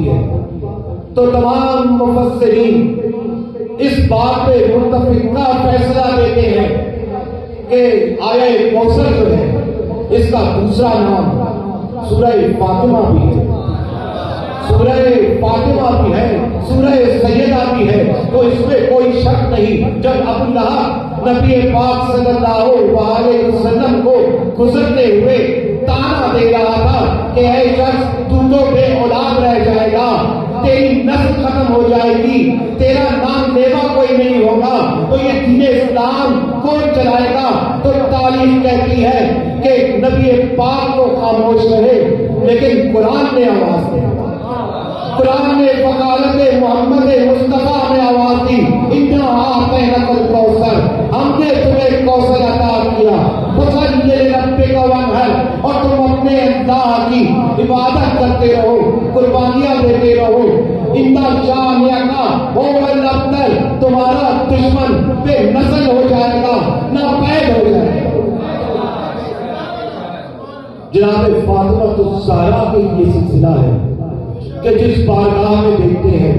ہوتی ہے تو تمام مفسرین اس بات پہ متفقہ فیصلہ دیتے ہیں کہ آیہ کوثر جو ہے اس کا دوسرا نام سورہ فاطمہ بھی ہے، سورہ فاطمہ بھی ہے، سورہ سیدہ بھی ہے، تو اس میں کوئی شک نہیں۔ جب ابو لہب نبی پاک صلی اللہ علیہ وسلم کو گزرتے ہوئے تانا دے رہا تھا کہ اے شخص تو بے اولاد رہ جائے گا، تیری نسل ختم ہو جائے گی، تیرا نام لیوا کوئی نہیں ہوگا، تو یہ دین اسلام کون چلائے گا؟ تو تاریخ کہتی ہے کہ نبی پاک کو خاموش رہے، لیکن قرآن نے آواز دی، قرآن نے وکالت محمد مصطفیٰ میں آواز دی، اِنَّا أَعْطَيْنَاكَ الْكَوْثَرَ، ہم نے تمہیں کوثر عطا کیا، فَصَلِّ لِرَبِّكَ وَانْحَرْ، اور تم اپنے اللہ کی عبادت کرتے رہو، قربانیاں دیتے رہو، اِنَّ شَانِئَكَ هُوَ الْأَبْتَرُ، تمہارا دشمن بے نسل ہو جائے گا، ناپید ہو جائے گا۔ جناب فاطمہ الزہرا کی یہ سلسلہ ہے کہ جس بارگاہ میں دیکھتے ہیں